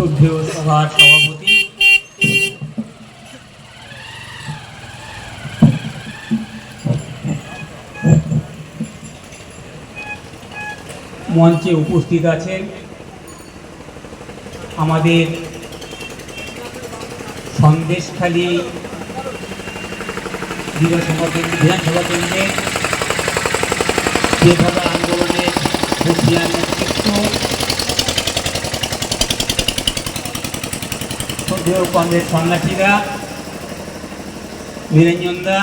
শ্রদ্ধেয় সভার সভাপতি, মঞ্চে উপস্থিত আছেন আমাদের সন্দেশখালী বিধানসভা কেন্দ্রে যেভাবে আন্দোলনের হুঁশিয়ার নেতৃত্ব শ্রদ্ধেয় কংগ্রেস সন্ন্যাসীরা, নিরঞ্জন দা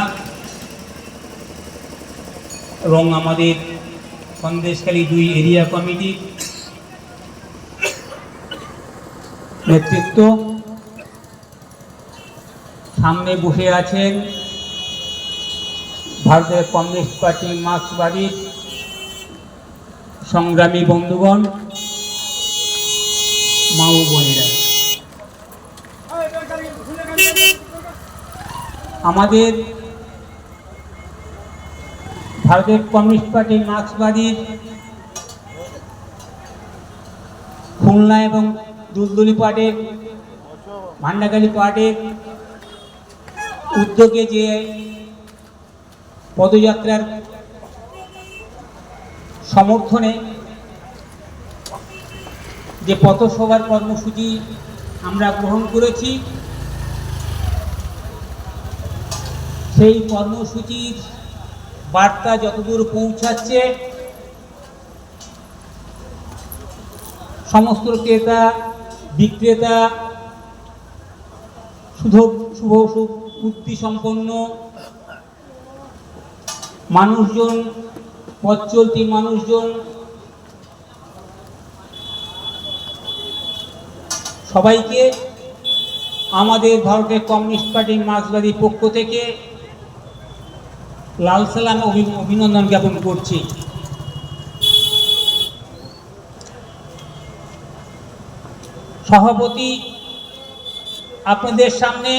এবং আমাদের সন্দেশখালী 2 এরিয়া কমিটির নেতৃত্ব, সামনে বসে আছেন ভারতের কমিউনিস্ট পার্টি মার্ক্সবাদীর সংগ্রামী বন্ধুগণ, মা ও বোনেরা। আমাদের ভারতের কমিউনিস্ট পার্টি মার্ক্সবাদীর খুলনা এবং দুলদুলি পার্টির ভান্ডারকালী পার্টির উদ্যোগে যে পদযাত্রার সমর্থনে যে পথসভার কর্মসূচি আমরা গ্রহণ করেছি, সেই কর্মসূচির বার্তা যতদূর পৌঁছাচ্ছে সমস্ত ক্রেতা বিক্রেতা, শুভ বুদ্ধি সম্পন্ন মানুষজন, পথ চলতি মানুষজন সবাইকে আমাদের ভারতের কমিউনিস্ট পার্টি মার্ক্সবাদী পক্ষ থেকে লাল সালাম অভিনন্দন জ্ঞাপন করছি। সভাপতি আপনাদের সামনে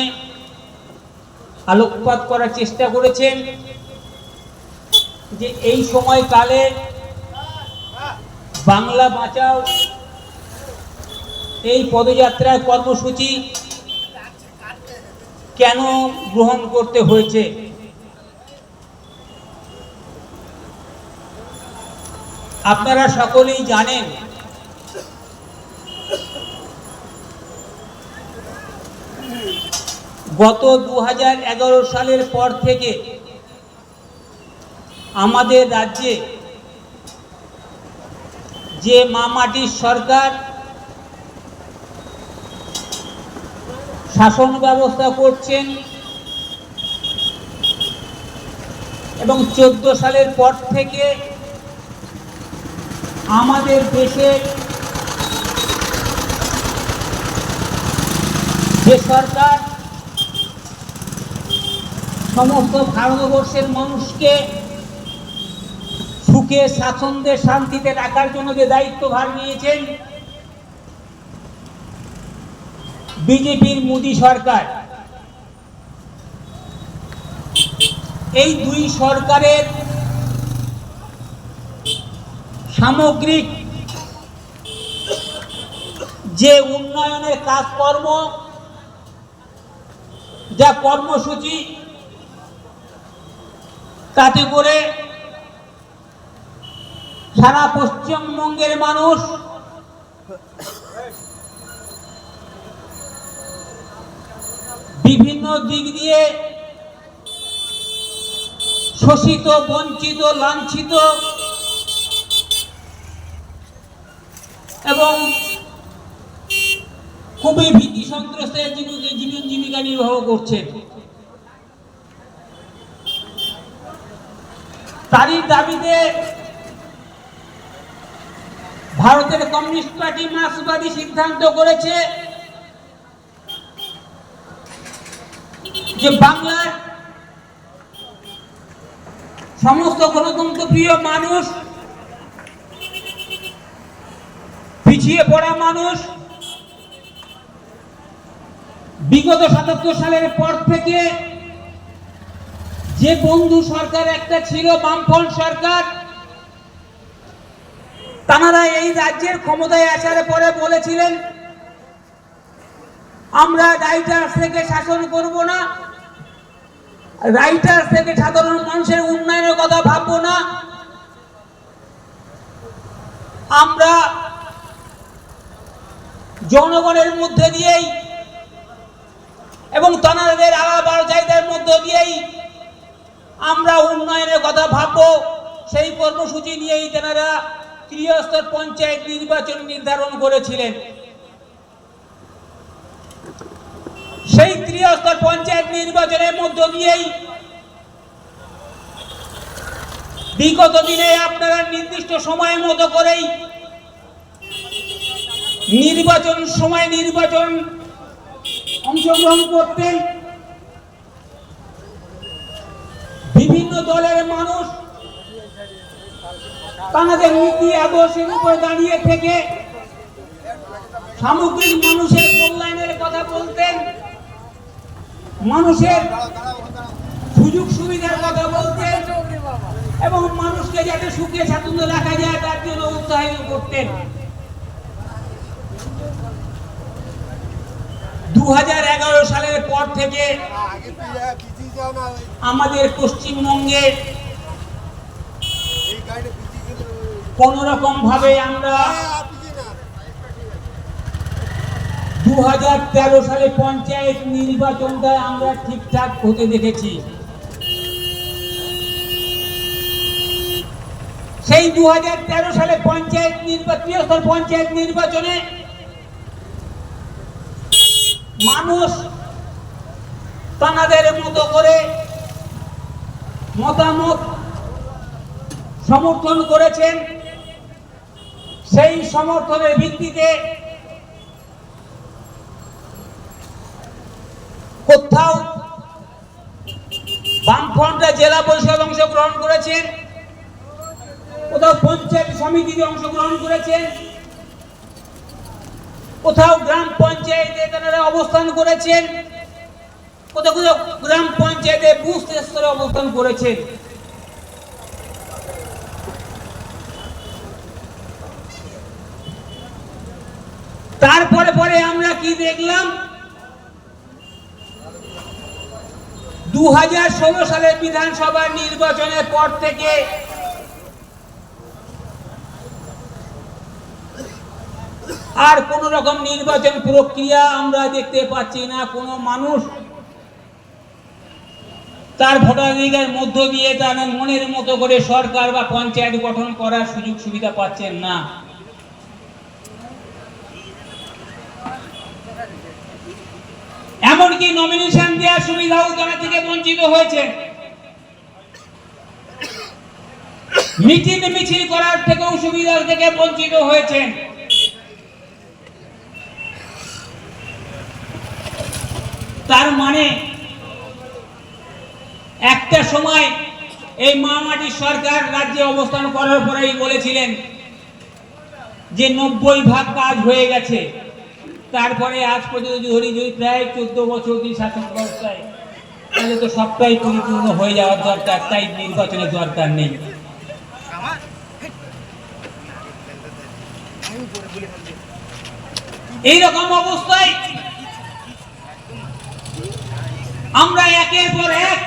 আলোকপাত করার চেষ্টা করেছেন যে এই সময়কালে বাংলা বাঁচাও এই পদযাত্রার কর্মসূচি কেন গ্রহণ করতে হয়েছে। আপনারা সকলেই জানেন গত 2011 সালের পর থেকে আমাদের রাজ্যে যে মামাটির সরকার শাসন ব্যবস্থা করছেন এবং 14 সালের পর থেকে আমাদের দেশে যে সরকার সমস্ত ভারতবর্ষের মানুষকে সুখে স্বাচ্ছন্দ্যে শান্তিতে রাখার জন্য যে দায়িত্বভার নিয়েছেন বিজেপির মোদী সরকার, এই 2 সরকারের সামগ্রিক যে উন্নয়নের কাজকর্ম, যা কর্মসূচি, তাতে করে সারা পশ্চিমবঙ্গের মানুষ বিভিন্ন দিক দিয়ে শোষিত, বঞ্চিত, লাঞ্ছিত এবং খুবই ভীতি সন্ত্রস্তের জীবন জীবিকা নির্বাহ করছেন। তারই দাবিতে ভারতের কমিউনিস্ট পার্টি মার্ক্সবাদী সিদ্ধান্ত করেছে যে বাংলার সমস্ত গণতন্ত্র প্রিয় মানুষ, পিছিয়ে পড়া মানুষ, বিগত ৭৭ সালের পর থেকে যে বন্ধু সরকার একটা ছিল বামফ্রন্ট সরকার, তারা এই রাজ্যের ক্ষমতায় আসার পরে বলেছিলেন আমরা রাইটার্স থেকে শাসন করব না, রাইটার্স থেকে সাধারণ মানুষের উন্নয়নের কথা ভাববো না। আমরা জনগণের মধ্যে দিয়েই এবং তাদের আলাদা চাহিদার মধ্যে দিয়েই আমরা উন্নয়নের কথা ভাববো। সেই কর্মসূচি নিয়েই তেনারা ত্রিস্তর পঞ্চায়েত নির্বাচন নির্ধারণ করেছিলেন। সেই ত্রিস্তর পঞ্চায়েত নির্বাচনের মধ্য দিয়েই বিগত দিনে আপনারা নির্দিষ্ট সময়ের মতো করেই নির্বাচন অংশগ্রহণ করতেন। বিভিন্ন দলের মানুষ তাদের নীতি আদর্শের উপর দাঁড়িয়ে থেকে সামগ্রিক মানুষের কল্যাণের কথা বলতেন, মানুষের সুযোগ সুবিধার কথা বলতেন এবং মানুষকে যাতে সুখে স্বাচ্ছন্দ্য রাখা যায় তার জন্য উৎসাহিত করতেন। 2011 সালের পর থেকে আমাদের পশ্চিমবঙ্গে কোন রকম ভাবে আমরা 2013 সালে পঞ্চায়েত নির্বাচনটা আমরা ঠিকঠাক হতে দেখেছি। সেই 2013 সালে পঞ্চায়েত নির্বাচনে মানুষ তাদের মতো করে মতামত সমর্থন করেছেন। সেই সমর্থনের ভিত্তিতে কোথাও বামফ্রন্টরা জেলা পরিষদ অংশগ্রহণ করেছেন, কোথাও পঞ্চায়েত সমিতিতে অংশগ্রহণ করেছেন, কোথাও গ্রাম পঞ্চায়েতে তারা অবস্থান করেছেন, কোথাও কোথাও গ্রাম পঞ্চায়েতে বুথ স্তরে অবস্থান করেছেন। তারপরে আমরা কি দেখলাম, 2016 সালের বিধানসভা নির্বাচনের পর থেকে আর কোন রকম নির্বাচন প্রক্রিয়া আমরা দেখতে পাচ্ছি না। কোন মানুষ তার ভোটাধিকার মধ্য দিয়ে তার মনের মতো করে সরকার বা পঞ্চায়েত গঠন করার সুযোগ সুবিধা পাচ্ছেন না। এমনকি নমিনেশন দেওয়ার সুবিধাও তারা থেকে বঞ্চিত হয়েছে। মিছিল করার থেকেও সুবিধা থেকে বঞ্চিত হয়েছেন। তার মানে একটা সময় এই মহামাটির সরকার রাজ্যে অবস্থান করার পরেই বলেছিলেন যে 90% কাজ হয়ে গেছে। তারপরে আজ পর্যন্ত যদি প্রায় 14 বছর ধরে শাসন ব্যবস্থায়, তাহলে তো সবটাই পরিপূর্ণ হয়ে যাওয়ার দরকার, তাই নির্বাচনের দরকার নেই। এইরকম অবস্থায় আমরা একের পর এক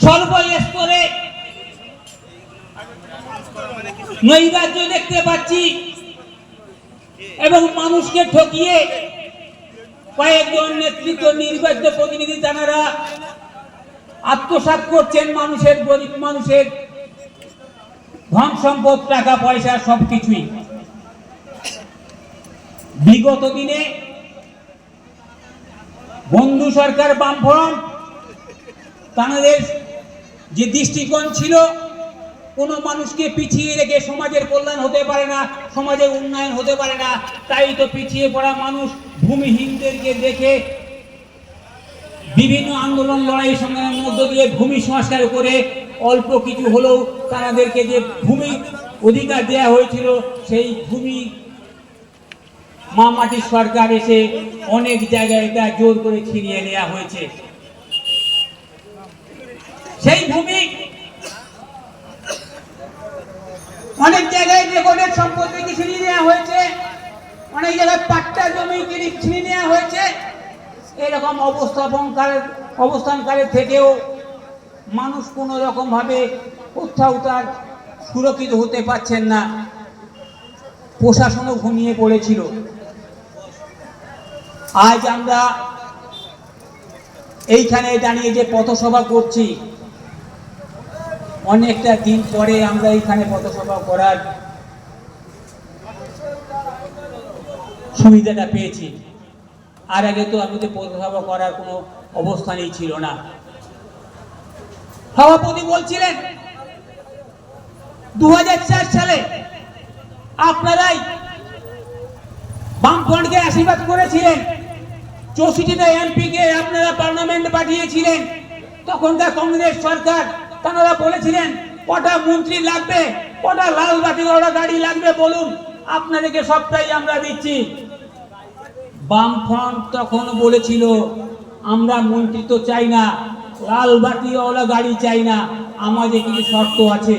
সর্বস্তরে নৈরাজ্য দেখতে পাচ্ছি এবং মানুষকে ঠকিয়ে কয়েকজন নেতৃত্ব নির্বাচিত প্রতিনিধি তারা আত্মসাৎ করছেন গরিব মানুষের ধন সম্পদ, টাকা পয়সা সবকিছুই। বিগত দিনে বন্ধু সরকার বামফ্রন্ট তাদের যে দৃষ্টিকোণ ছিল, কোন মানুষকে পিছিয়ে রেখে সমাজের কল্যাণ হতে পারে না, সমাজের উন্নয়ন হতে পারে না। তাই তো পিছিয়ে পড়া মানুষ ভূমিহীনদেরকে দেখে বিভিন্ন আন্দোলন লড়াই সংগ্রামের মধ্য দিয়ে ভূমি সংস্কার করে অল্প কিছু হলেও তাদেরকে যে ভূমি অধিকার দেয়া হয়েছিল, সেই ভূমি মহামাটির সরকার এসে অনেক জায়গায় এটা জোর করে ছিনিয়ে নেওয়া হয়েছে। সেই ভূমি অনেক জায়গায় রেকর্ডের সম্পদ থেকে ছিনিয়ে নেওয়া হয়েছে, অনেক জায়গায় পাট্টা জমি ছিনিয়ে নেওয়া হয়েছে। এরকম অবস্থানকালের থেকেও মানুষ কোনো রকম ভাবে কোথাও তার সুরক্ষিত হতে পারছেন না, প্রশাসনও ঘুমিয়ে পড়েছিল। আজ আমরা এইখানে দাঁড়িয়ে যে পথসভা করছি, অনেকটা দিন পরে আমরা এইখানে পথসভা করার সুবিধাটা পেয়েছি। আর আগে তো আমাদের পথসভা করার কোনো অবস্থানই ছিল না। সভাপতি বলছিলেন 2004 সালে আপনারাই বামফ্রন্টকে আশীর্বাদ করেছিলেন, 64টা এমপিকে আপনারা পার্লামেন্ট পাঠিয়েছিলেন। তখনকার কংগ্রেস সরকার তারা বলেছিলেন কটা মন্ত্রী লাগবে, কটা লাল বাতিওয়ালা গাড়ি লাগবে বলুন, আপনাদেরকে সবটাই আমরা দিচ্ছি। বামফ্রন্ট তখন বলেছিল আমরা মন্ত্রী তো চাই না, লাল বাতিওয়ালা গাড়ি চাই না, আমাদের কিছু শর্ত আছে।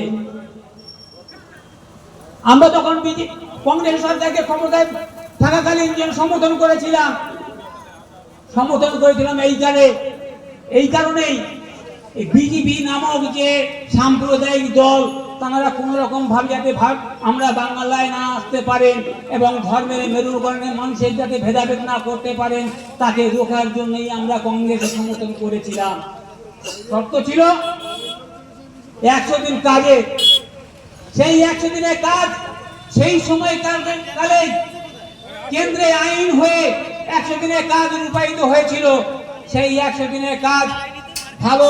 আমরা তখন কংগ্রেস সরকারকে ক্ষমতায় থাকাকালীন সমর্থন করেছিলাম এই কারণেই বিজেপি নামক যে সাম্প্রদায়িক দল, তারা কোন রকম ভাবে যাতে আমরা বাংলায় না আসতে পারেন এবং ধর্মের মেরুকরণে মানুষের যাতে ভেদাভেদ না করতে পারেন, তাকে রোখার জন্যই আমরা কংগ্রেসের সমর্থন করেছিলাম। শর্ত ছিল 100 দিন কাজে। সেই 100 দিনের কাজ সেই সময় কালে কেন্দ্রে আইন হয়ে 100 দিনের কাজ রূপায়িত হয়েছিল। সেই 100 দিনের কাজ ভালো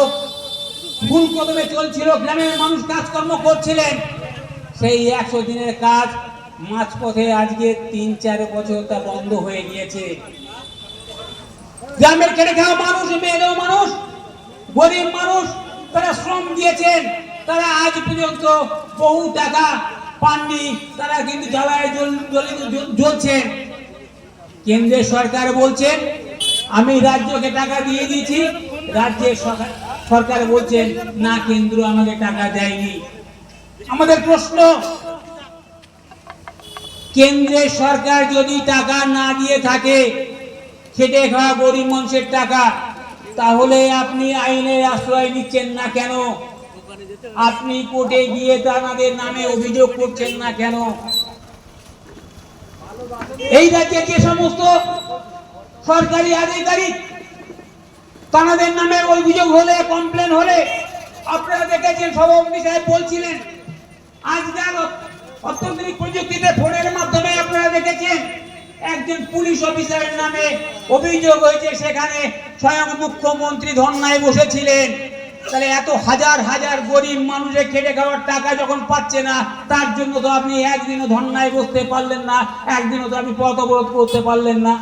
ফুল কদমে চলছিল, গ্রামের মানুষ কাজকর্ম করছিলেন। সেই 100 দিনের কাজ মাঝপথে আজকে 3-4 বছর তা বন্ধ হয়ে গিয়েছে। গ্রামের খেটে খাওয়া মানুষ, মেয়েরাও মানুষ, গরিব মানুষ, তারা শ্রম দিয়েছেন, তারা আজ পর্যন্ত বহু টাকা পাননি, তারা কিন্তু জ্বালায় জ্বলছেন। কেন্দ্রের সরকার বলছেন আমি রাজ্যকে টাকা দিয়ে দিয়েছি, রাজ্যের সরকার বলছেন না, কেন্দ্র আমাকে টাকা দেয়নি। আমাদের প্রশ্ন, কেন্দ্রের সরকার যদি টাকা না দিয়ে থাকে, খেটে খাওয়া গরিব মানুষের টাকা, তাহলে আপনি আইনের আশ্রয় নিচ্ছেন না কেন? আপনি কোর্টে গিয়ে তাদের নামে অভিযোগ করছেন না কেন? এই রাজ্যে যে সমস্ত সরকারি আধিকারিক তাদের নামে অভিযোগ হলে, কমপ্লেন হলে, আপনারা দেখেছেন সভাপতি সাহেব বলছিলেন আজকাল অত্যাধুনিক প্রযুক্তিতে ফোনের মাধ্যমে আপনারা দেখেছেন একজন পুলিশ অফিসারের নামে অভিযোগ হয়েছে, সেখানে স্বয়ং মুখ্যমন্ত্রী ধর্নায় বসেছিলেন। তাহলে এত হাজার হাজার গরিব মানুষের খেটে খাওয়ার টাকা যখন পাচ্ছে না, তার জন্য তো আপনি একদিনও ধর্নায় বসতে পারলেন না, একদিনও তো আপনি পথ অবরোধ করতে পারলেন না।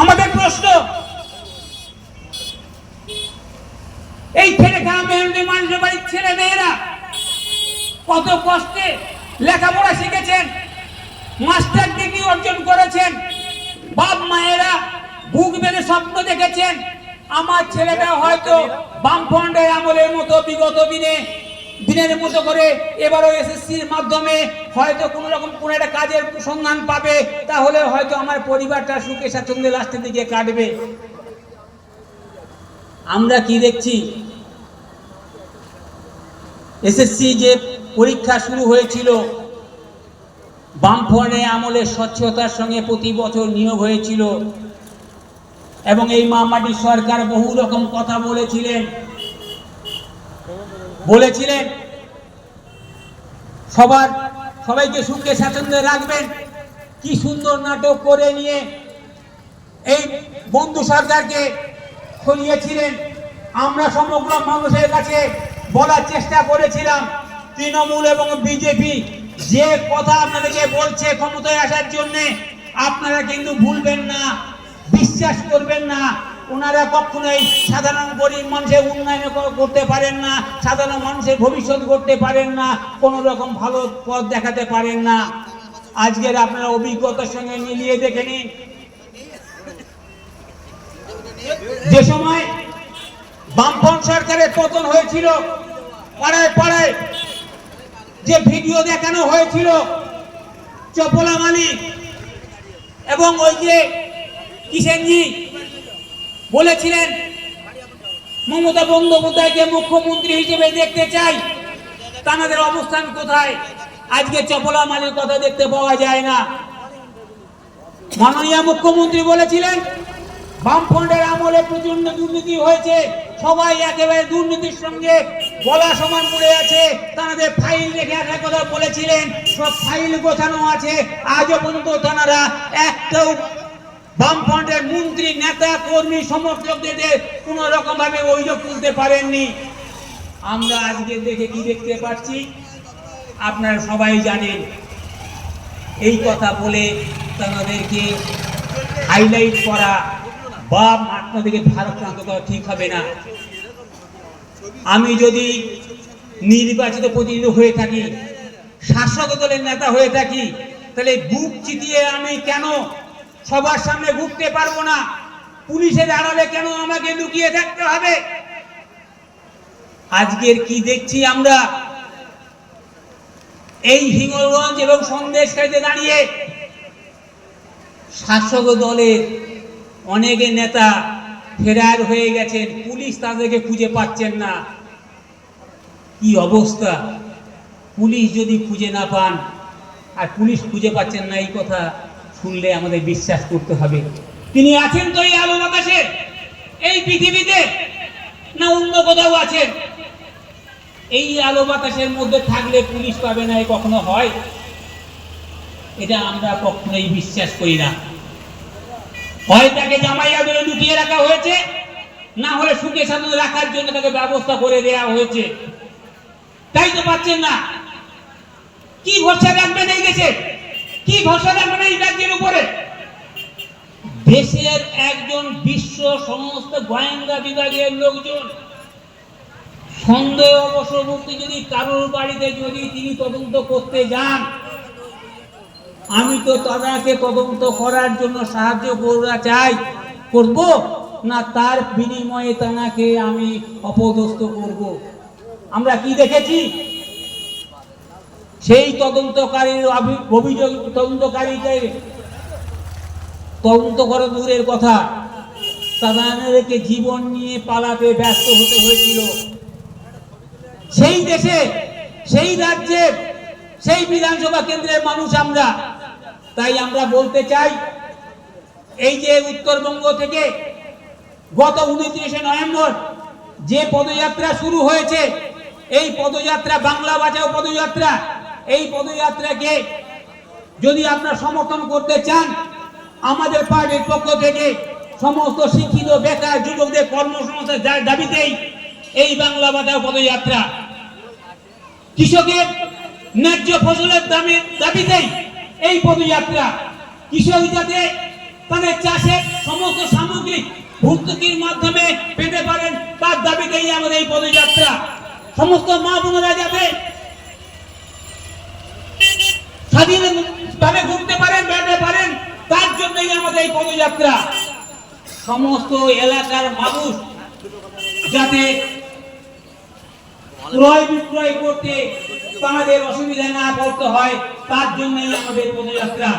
আমাদের প্রশ্ন, এই খেটে খাওয়া মেহনতি মানুষের বাড়ির ছেলে মেয়েরা কত কষ্টে লেখাপড়া শিখেছেন, মাস্টার ডিগ্রি অর্জন করেছেন, বাপ মায়েরা বুক বেঁধে স্বপ্ন দেখেছেন আমার ছেলেটা হয়তো বামফ্রন্টের আমলের মতো বিগত দিনের মতো করে এবারও এসএসসির মাধ্যমে হয়তো কোনো রকম কোনো একটা কাজের সন্ধান পাবে, তাহলে হয়তো আমার পরিবারটা সুখে স্বাচ্ছন্দ্যে লাস্টের দিকে কাটবে। আমরা কি দেখছি, এসএসসি যে পরীক্ষা শুরু হয়েছিল, বামফ্রন্টের আমলে স্বচ্ছতার সঙ্গে প্রতি বছর নিয়োগ হয়েছিল এবং এই মামাটি সরকার বহু রকম কথা বলেছিলেন সবাইকে সুখে স্বাচ্ছন্দ্যে রাখবেন। কি সুন্দর নাটক করে নিয়ে এই বন্ধু সরকারকে সরিয়েছিলেন। আমরা সমগ্র মানুষের কাছে বলার চেষ্টা করেছিলাম, তৃণমূল এবং বিজেপি যে কথা আপনাদেরকে বলছে ক্ষমতায় আসার জন্য, আপনারা কিন্তু ভুলবেন না, বিশ্বাস করবেন না। ওনারা কখনোই সাধারণ গরিব মানুষের উন্নয়ন করতে পারেন না, সাধারণ মানুষের ভবিষ্যৎ করতে পারেন না, কোনো রকম ভালো পথ দেখাতে পারেন না। আজকের আপনারা অভিজ্ঞতার সঙ্গে মিলিয়ে দেখে নিন, যে সময় বামফ্রন্ট সরকারের পতন হয়েছিল, পাড়ায় পাড়ায় যে ভিডিও দেখানো হয়েছিল চপলা মালিক এবং ওই যে কিষেনজি বলেছিলেন মমতা বন্দ্যোপাধ্যায়কে মুখ্যমন্ত্রী হিসেবে দেখতে চাই, তাদের অবস্থান কোথায়? আজকে চপলা মালির কথা দেখতে পাওয়া যায় না। মাননীয় মুখ্যমন্ত্রী বলেছিলেন বামফ্রন্টের আমলে প্রচন্ড দুর্নীতি হয়েছে, সবাই একেবারে দুর্নীতির সঙ্গে গলা সমান পড়ে আছে, তাদের ফাইল রেখে আসার কথা বলেছিলেন, সব ফাইল গোছানো আছে। আজও পর্যন্ত তারা একটাও বামফ্রন্টের মন্ত্রী, নেতা, কর্মী, সমর্থকদের কোন রকম ভাবে অভিযোগ তুলতে পারেননি। আমরা আজকে দেখে কি দেখতে পাচ্ছি আপনারা সবাই জানেন। এই কথা বলে তাদেরকে হাইলাইট করা বা আপনাদেরকে ভারপ্রান্ত করা ঠিক হবে না। আমি যদি নির্বাচিত প্রতিনিধি হয়ে থাকি, শাসক দলের নেতা হয়ে থাকি, তাহলে বুক চিতিয়ে আমি কেন সবার সামনে ঘুরতে পারবো না? পুলিশের আড়ালে কেন আমাকে লুকিয়ে থাকতে হবে? আজকের কি দেখছি আমরা এই হিঙ্গলগঞ্জ এবং সন্দেশখালীতে দাঁড়িয়ে শাসক দলের অনেকে নেতা ফেরার হয়ে গেছেন, পুলিশ তাদেরকে খুঁজে পাচ্ছেন না। কি অবস্থা! পুলিশ যদি খুঁজে না পান আর পুলিশ খুঁজে পাচ্ছেন না, এই কথা শুনলে আমাদের বিশ্বাস করতে হবে তিনি আছেন তো এই আলো বাতাসে, এই পৃথিবীতে, না অন্য কোথাও আছেন? এই আলো বাতাসের মধ্যে থাকলে পুলিশ পাবে না, কখনো হয়? এটা আমরা কখনোই বিশ্বাস করি না। হয় তাকে জামাইয়া ধরে লুকিয়ে রাখা হয়েছে, না হলে সুখে সাধু রাখার জন্য তাকে ব্যবস্থা করে দেওয়া হয়েছে। তাই তো পাচ্ছেন না। কি ভরসা রাখবেন এই দেশে? কি ভরসা রাখবেন এই রাজ্যের উপরে? দেশের একজন বিশ্ব সমস্ত গোয়েন্দা বিভাগের লোকজন সন্দেহবশত যদি কারোর বাড়িতে যদি তিনি তদন্ত করতে যান, আমি তো তাদেরকে তদন্ত করার জন্য সাহায্য করব না তার বিনিময়ে তাকে আমি অপদস্থ করব? আমরা কি দেখেছি? সেই তদন্তকারীর অভিযোগ, তদন্তকারীকে তদন্ত করা দূরের কথা, তাদেরকে জীবন নিয়ে পালাতে ব্যস্ত হতে হয়েছিল। সেই দেশে, সেই রাজ্যে, সেই বিধানসভা কেন্দ্রের মানুষ আমরা। তাই আমরা বলতে চাই, এই যে উত্তরবঙ্গ থেকে গত 29শে নভেম্বর যে পদযাত্রা শুরু হয়েছে, এই পদযাত্রা বাংলা বাঁচাও পদযাত্রা, এই পদযাত্রাকে যদি আপনারা সমর্থন করতে চান, আমাদের পার্টির পক্ষ থেকে সমস্ত শিক্ষিত বেকার যুবকদের কর্মসংস্থানের দাবিতেই এই বাংলা বাঁচাও পদযাত্রা, কৃষকের ন্যায্য ফসলের দাবিতেই এই পদযাত্রা, কৃষক যাতে তাদের চাষের সমস্ত সামগ্রী ভর্তুকির মাধ্যমে পেতে পারেন তার দাবিতেই আমাদের এই পদযাত্রা, সমস্ত মা বোনেরা যাতে স্বাধীনভাবে ঘুরতে পারেন, বেড়াতে পারেন, তার জন্যই আমাদের এই পদযাত্রা। সমস্ত এলাকার মানুষ যাতে ক্রয় বিক্রয় করতে তাদের অসুবিধা না পড়তে হয়, তার জন্যই আমাদের পদযাত্রা।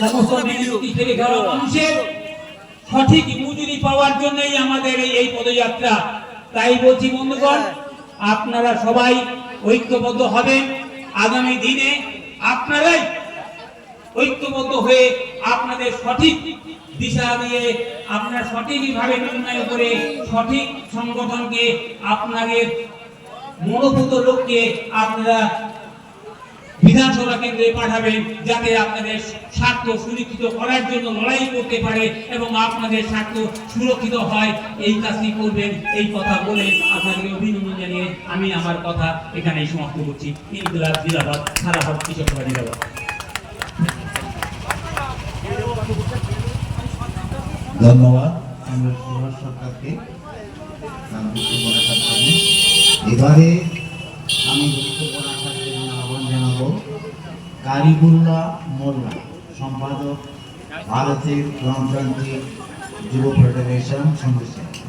সমস্ত মেহনতি খেটে খাওয়া মানুষের সঠিক মজুরি পাওয়ার জন্যই আমাদের এই পদযাত্রা। তাই বলছি বন্ধুগণ, আপনারা সবাই ঐক্যবদ্ধ হবেন। আগামী দিনে আপনারাই ঐক্যবদ্ধ হয়ে আপনাদের সঠিক দিশা দিয়ে আপনারা সঠিকভাবে নির্ণয় করে সঠিক সংগঠনকে, আপনাদের মনোভূত লোককে আপনারা বিধানসভা কেন্দ্রে পাঠাবেন, যাতে আপনাদের স্বার্থ সুরক্ষিত করার জন্য লড়াই করতে পারে এবং আপনাদের স্বার্থ সুরক্ষিত হয়। এই কাজটি করবেন, এই কথা বলে আপনাদের অভিনন্দন জানিয়ে আমি আমার কথা এখানেই সমাপ্ত করছি। ইনকিলাব জিন্দাবাদ, সারা ভারত কৃষক সভা জিন্দাবাদ। ধন্যবাদ আমরা সরকারকে। এবারে আমি বক্তব্য রাখার জন্য আহ্বান জানাবো কারিবুল্লাহ মোল্লা, সম্পাদক, ভারতের গণতান্ত্রিক যুব ফেডারেশন সন্দেশখালী।